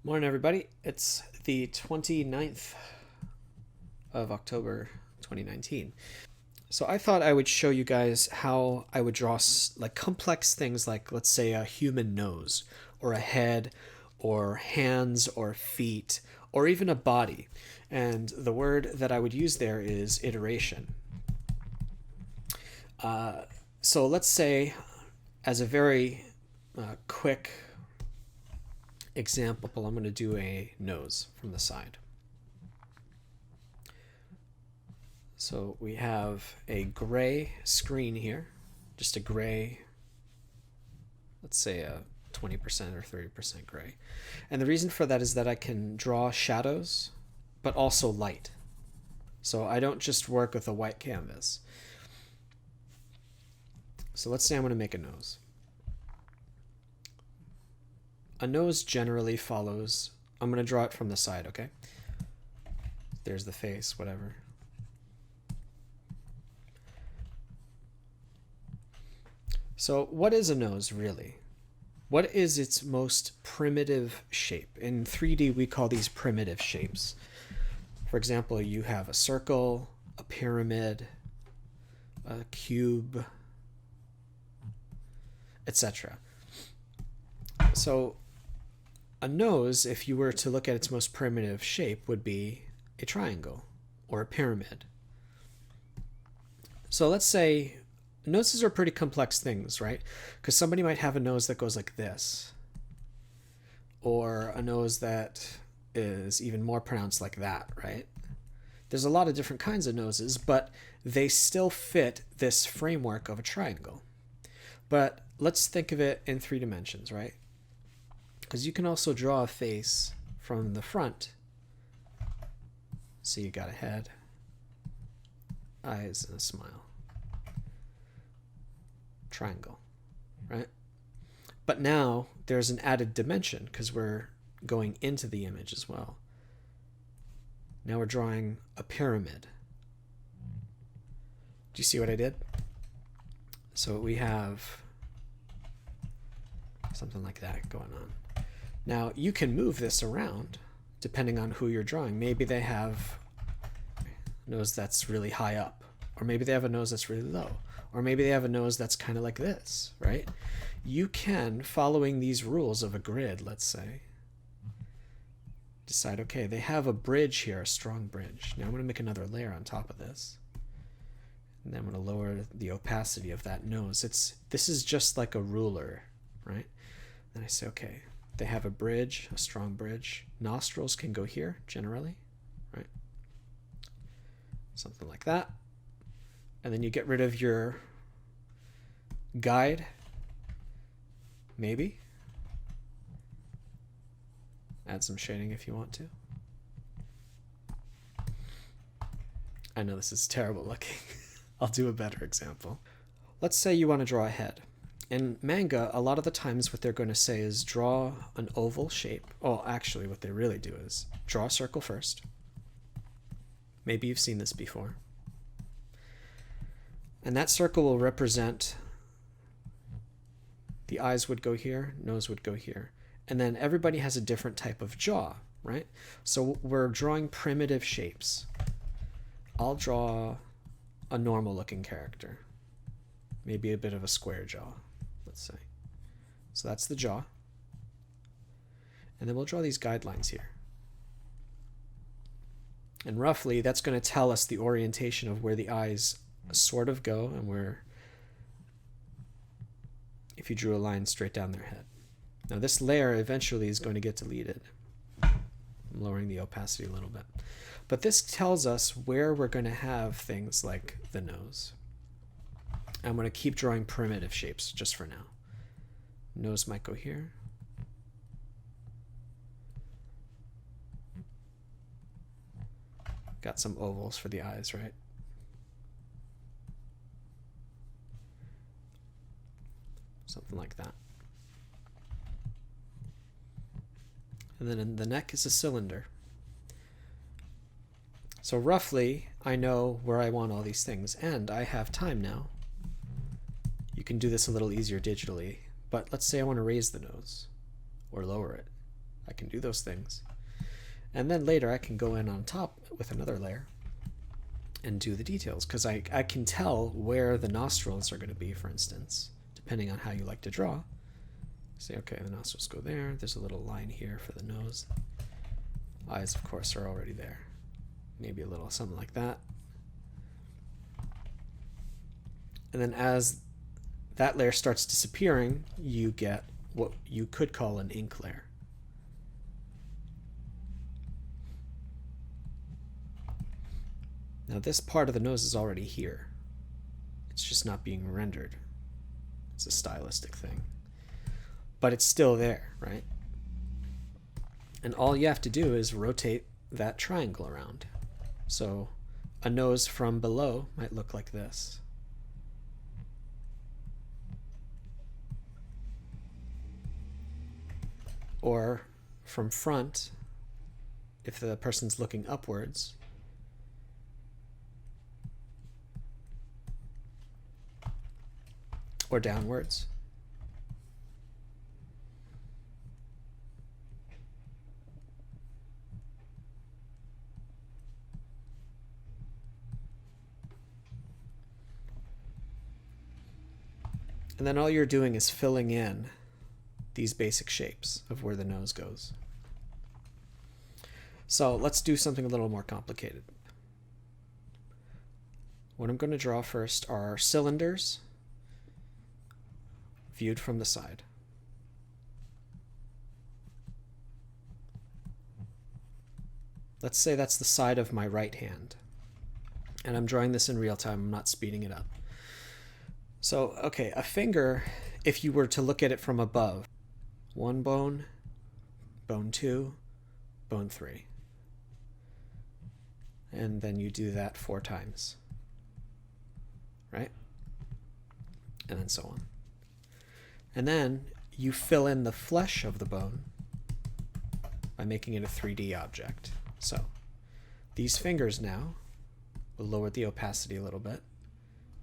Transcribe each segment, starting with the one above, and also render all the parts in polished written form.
Morning, everybody. It's the 29th of October 2019. So I thought I would show you guys how I would draw like complex things like, let's say, a human nose or a head or hands or feet or even a body. And the word that I would use there is iteration. So let's say, as a very quick example, I'm going to do a nose from the side. So we have a gray screen here, just a gray, let's say a 20% or 30% gray. And the reason for that is that I can draw shadows, but also light. So I don't just work with a white canvas. So let's say I'm going to make a nose. A nose generally follows, I'm going to draw it from the side, okay? There's the face, whatever. So what is a nose really? What is its most primitive shape? In 3D, we call these primitive shapes. For example, you have a circle, a pyramid, a cube, etc. So a nose, if you were to look at its most primitive shape, would be a triangle or a pyramid. So let's say noses are pretty complex things, right? Because somebody might have a nose that goes like this, or a nose that is even more pronounced like that, right? There's a lot of different kinds of noses, but they still fit this framework of a triangle. But let's think of it in 3 dimensions, right? Because you can also draw a face from the front. So you got a head, eyes, and a smile. Triangle, right? But now there's an added dimension because we're going into the image as well. Now we're drawing a pyramid. Do you see what I did? So we have something like that going on. Now you can move this around depending on who you're drawing. Maybe they have a nose that's really high up, or maybe they have a nose that's really low, or maybe they have a nose that's kind of like this, right? You can, following these rules of a grid, let's say, decide, okay, they have a bridge here, a strong bridge. Now I'm going to make another layer on top of this. And then I'm going to lower the opacity of that nose. This is just like a ruler, right? Then I say, okay, they have a bridge, a strong bridge. Nostrils can go here, generally, right? Something like that. And then you get rid of your guide, maybe. Add some shading if you want to. I know this is terrible looking. I'll do a better example. Let's say you want to draw a head. In manga, a lot of the times what they're going to say is draw an oval shape. Oh, actually what they really do is draw a circle first. Maybe you've seen this before. And that circle will represent, the eyes would go here, nose would go here. And then everybody has a different type of jaw, right? So we're drawing primitive shapes. I'll draw a normal looking character. Maybe a bit of a square jaw, let's say. So that's the jaw. And then we'll draw these guidelines here. And roughly that's going to tell us the orientation of where the eyes sort of go and where, if you drew a line straight down their head. Now this layer eventually is going to get deleted. I'm lowering the opacity a little bit. But this tells us where we're going to have things like the nose. I'm going to keep drawing primitive shapes just for now. Nose might go here. Got some ovals for the eyes, right? Something like that. And then in the neck is a cylinder. So roughly, I know where I want all these things, and I have time now. You can do this a little easier digitally, but let's say I want to raise the nose or lower it. I can do those things. And then later I can go in on top with another layer and do the details, because I can tell where the nostrils are going to be, for instance, depending on how you like to draw. Say, okay, the nostrils go there. There's a little line here for the nose. Eyes, of course, are already there. Maybe a little something like that. And then as that layer starts disappearing, you get what you could call an ink layer. Now this part of the nose is already here. It's just not being rendered. It's a stylistic thing. But it's still there, right? And all you have to do is rotate that triangle around. So a nose from below might look like this. Or from front, if the person's looking upwards, or downwards. And then all you're doing is filling in these basic shapes of where the nose goes. So let's do something a little more complicated. What I'm going to draw first are cylinders viewed from the side. Let's say that's the side of my right hand. And I'm drawing this in real time, I'm not speeding it up. So, okay, a finger, if you were to look at it from above, one bone, bone two, bone three. And then you do that 4 times, right? And then so on. And then you fill in the flesh of the bone by making it a 3D object. So these fingers now, we'll lower the opacity a little bit.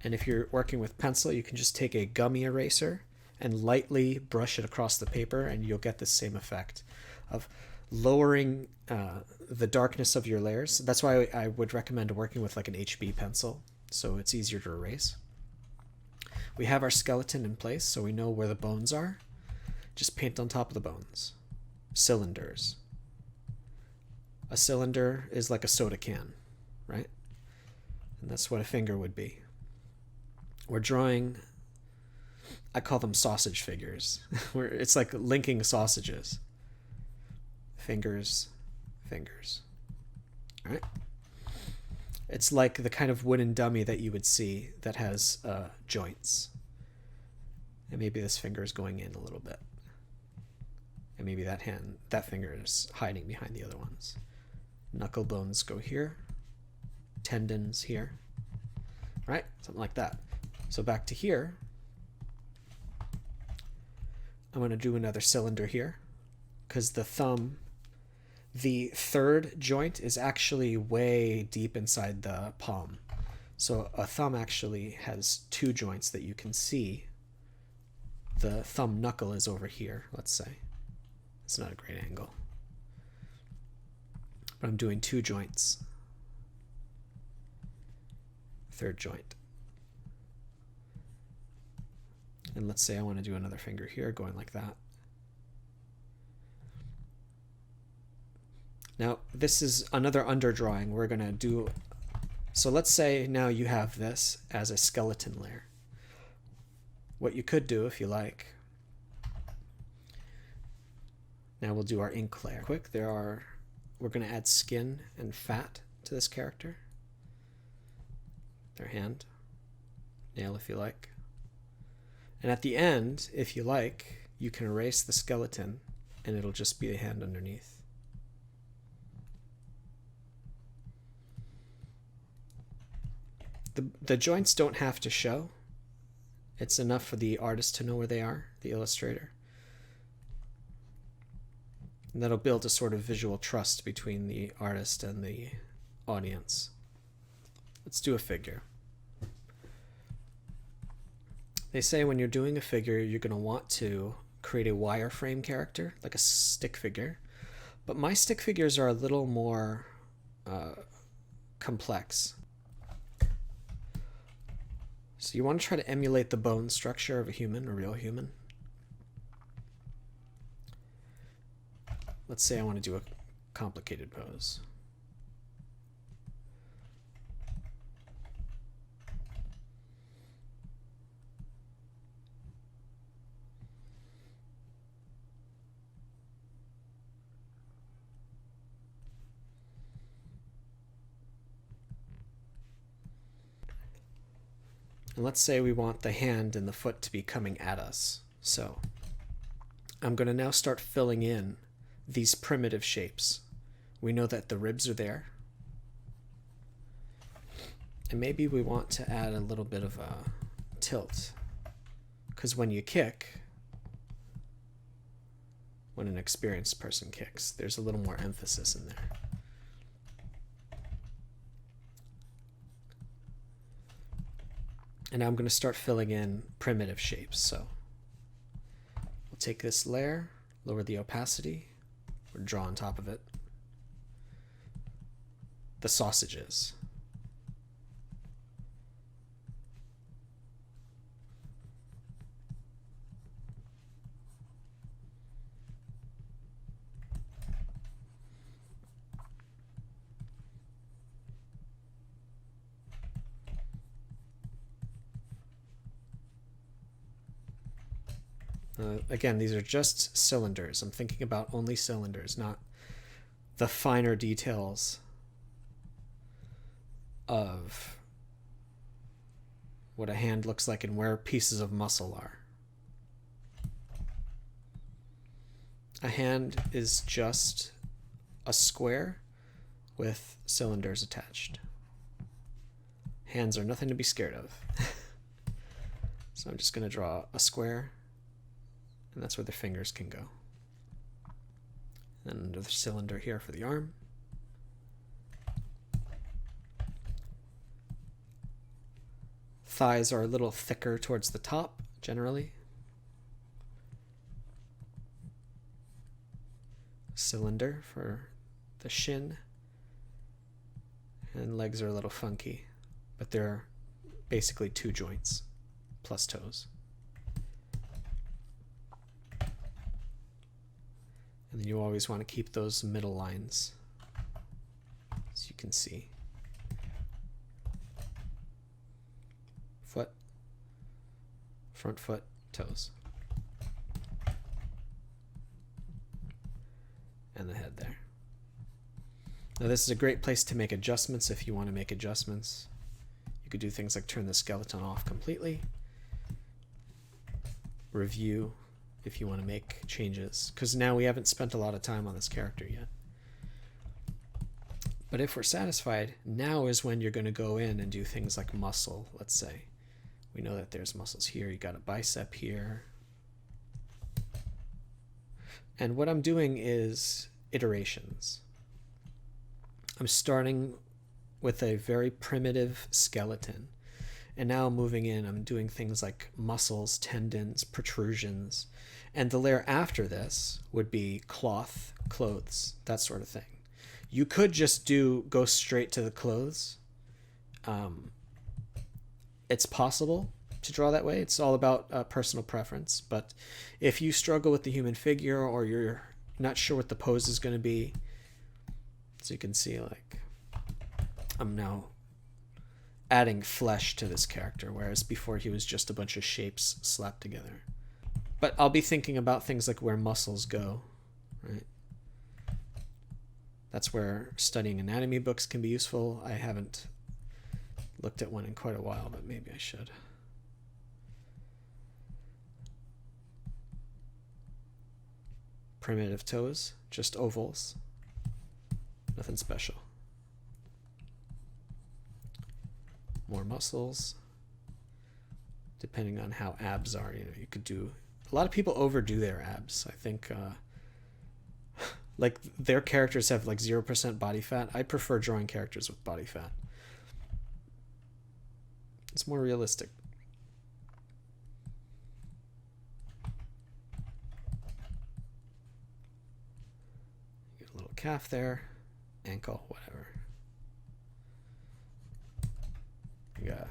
And if you're working with pencil, you can just take a gummy eraser and lightly brush it across the paper, and you'll get the same effect of lowering the darkness of your layers. That's why I would recommend working with like an HB pencil, so it's easier to erase. We have our skeleton in place, so we know where the bones are. Just paint on top of the bones. Cylinders. A cylinder is like a soda can, right? And that's what a finger would be. We're drawing, I call them sausage figures. Where it's like linking sausages. Fingers, fingers. All right? It's like the kind of wooden dummy that you would see that has joints. And maybe this finger is going in a little bit. And maybe that finger is hiding behind the other ones. Knuckle bones go here. Tendons here. Right? Something like that. So back to here. I'm going to do another cylinder here, because the thumb, the third joint is actually way deep inside the palm. So a thumb actually has 2 joints that you can see. The thumb knuckle is over here, let's say. It's not a great angle. But I'm doing 2 joints. Third joint. And let's say I want to do another finger here, going like that. Now, this is another underdrawing we're going to do. So let's say now you have this as a skeleton layer. What you could do, if you like, now we'll do our ink layer. Quick, we're going to add skin and fat to this character. Their hand, nail if you like. And at the end, if you like, you can erase the skeleton and it'll just be the hand underneath. The joints don't have to show. It's enough for the artist to know where they are, the illustrator. And that'll build a sort of visual trust between the artist and the audience. Let's do a figure. They say when you're doing a figure, you're going to want to create a wireframe character, like a stick figure, But my stick figures are a little more complex. So you want to try to emulate the bone structure of a human, a real human. Let's say I want to do a complicated pose. And let's say we want the hand and the foot to be coming at us. So I'm going to now start filling in these primitive shapes. We know that the ribs are there. And maybe we want to add a little bit of a tilt. Because when you kick, when an experienced person kicks, there's a little more emphasis in there. And now I'm going to start filling in primitive shapes. So we'll take this layer, lower the opacity, or draw on top of it the sausages. Again, these are just cylinders. I'm thinking about only cylinders, not the finer details of what a hand looks like and where pieces of muscle are. A hand is just a square with cylinders attached. Hands are nothing to be scared of. So I'm just going to draw a square, and that's where the fingers can go. And under the cylinder here for the arm. Thighs are a little thicker towards the top, generally. Cylinder for the shin. And legs are a little funky, but they're basically two joints plus toes. And then you always want to keep those middle lines, as you can see. Foot, front foot, toes. And the head there. Now this is a great place to make adjustments if you want to make adjustments. You could do things like turn the skeleton off completely. Review if you want to make changes, because now we haven't spent a lot of time on this character yet. But if we're satisfied, now is when you're going to go in and do things like muscle, let's say. We know that there's muscles here, you got a bicep here. And what I'm doing is iterations. I'm starting with a very primitive skeleton. And now moving in, I'm doing things like muscles, tendons, protrusions. And the layer after this would be cloth, clothes, that sort of thing. You could just go straight to the clothes. It's possible to draw that way. It's all about personal preference. But if you struggle with the human figure or you're not sure what the pose is going to be, so you can see, like, I'm now adding flesh to this character, whereas before he was just a bunch of shapes slapped together. But I'll be thinking about things like where muscles go, right? That's where studying anatomy books can be useful. I haven't looked at one in quite a while, but maybe I should. Primitive toes, just ovals. Nothing special. More muscles. Depending on how abs are, you could do. A lot of people overdo their abs. I think, like, their characters have like 0% body fat. I prefer drawing characters with body fat. It's more realistic. Get a little calf there, ankle, whatever. You got a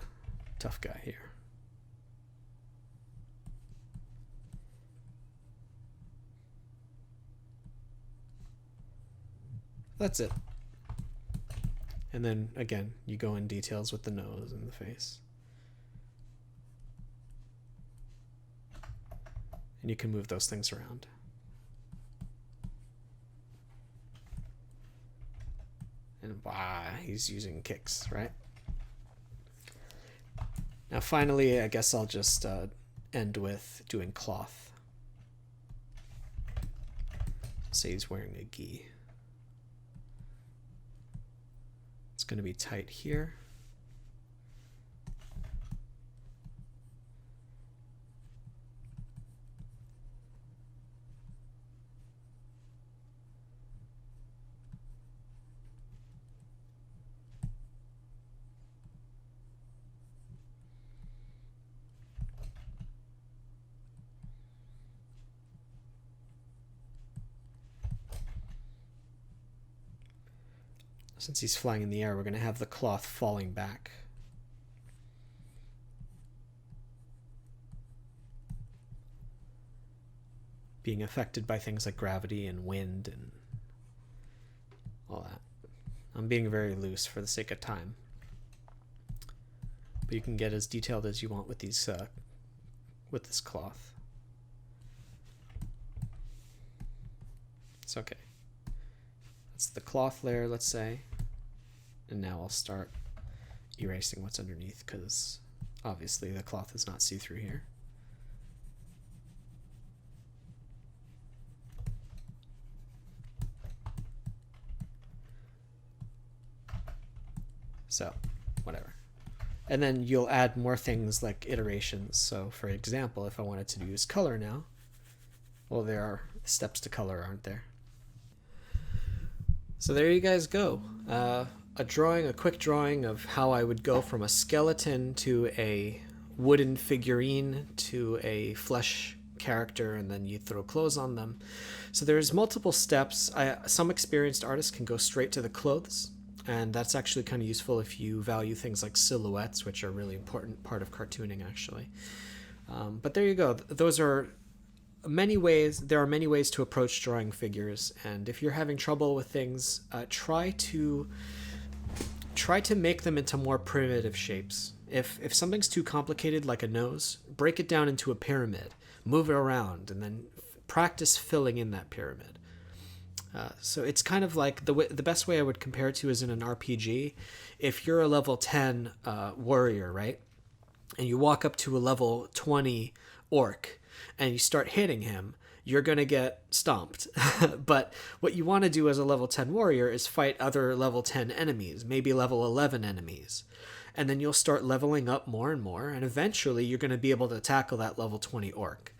tough guy here. That's it. And then again, you go in details with the nose and the face. And you can move those things around. And he's using kicks, right? Now finally, I guess I'll just end with doing cloth. Say he's wearing a gi. It's going to be tight here. Since he's flying in the air, we're going to have the cloth falling back. Being affected by things like gravity and wind and all that. I'm being very loose for the sake of time. But you can get as detailed as you want with these with this cloth. It's okay. That's the cloth layer, let's say. And now I'll start erasing what's underneath because obviously the cloth is not see-through here. So, whatever. And then you'll add more things like iterations. So, for example, if I wanted to use color now, well, there are steps to color, aren't there? So there you guys go. A quick drawing of how I would go from a skeleton to a wooden figurine to a flesh character, and then you throw clothes on them. So there's multiple steps. Some experienced artists can go straight to the clothes, and that's actually kind of useful if you value things like silhouettes, which are a really important part of cartooning, actually. But there you go. Those are many ways. There are many ways to approach drawing figures, and if you're having trouble with things, try to make them into more primitive shapes. If something's too complicated, like a nose, break it down into a pyramid, move it around, and then practice filling in that pyramid. So it's kind of like the best way I would compare it to is in an RPG. If you're a level 10 warrior, right, and you walk up to a level 20 orc and you start hitting him, you're going to get stomped. But what you want to do as a level 10 warrior is fight other level 10 enemies, maybe level 11 enemies. And then you'll start leveling up more and more, and eventually you're going to be able to tackle that level 20 orc.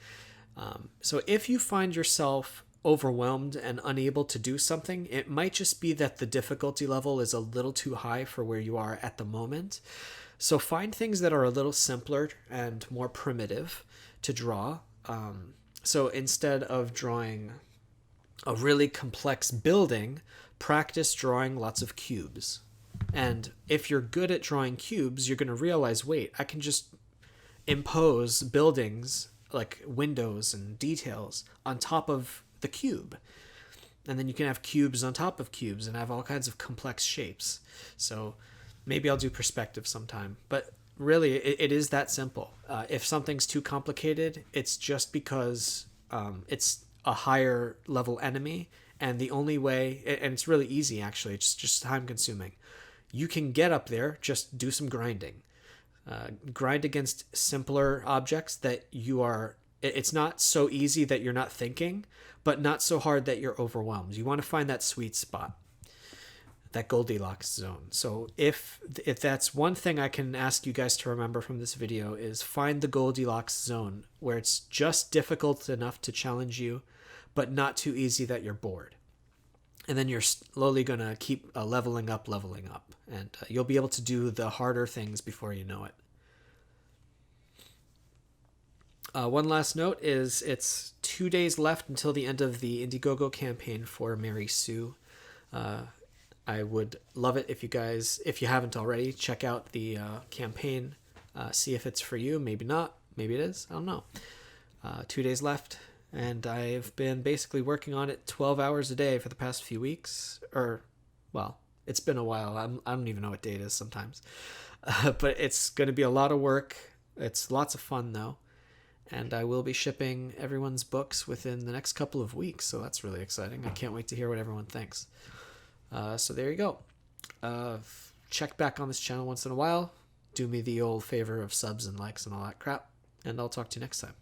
So if you find yourself overwhelmed and unable to do something, it might just be that the difficulty level is a little too high for where you are at the moment. So find things that are a little simpler and more primitive to draw. So instead of drawing a really complex building, practice drawing lots of cubes. And if you're good at drawing cubes, you're going to realize, wait, I can just impose buildings like windows and details on top of the cube. And then you can have cubes on top of cubes and have all kinds of complex shapes. So maybe I'll do perspective sometime. But really, it is that simple. If something's too complicated, it's just because it's a higher level enemy. And the only way, and it's really easy actually, it's just time consuming. You can get up there, just do some grinding. Grind against simpler objects that you are, it's not so easy that you're not thinking, but not so hard that you're overwhelmed. You want to find that sweet spot, that Goldilocks zone. So if that's one thing I can ask you guys to remember from this video, is find the Goldilocks zone where it's just difficult enough to challenge you, but not too easy that you're bored. And then you're slowly going to keep leveling up, and you'll be able to do the harder things before you know it. One last note is it's 2 days left until the end of the Indiegogo campaign for Mary Sue. I would love it if you guys, if you haven't already, check out the campaign, see if it's for you. Maybe not. Maybe it is. I don't know. 2 days left, and I've been basically working on it 12 hours a day for the past few weeks. Or, well, it's been a while. I don't even know what day it is sometimes. But it's going to be a lot of work. It's lots of fun, though. And I will be shipping everyone's books within the next couple of weeks, so that's really exciting. I can't wait to hear what everyone thinks. So there you go. Check back on this channel once in a while. Do me the old favor of subs and likes and all that crap. And I'll talk to you next time.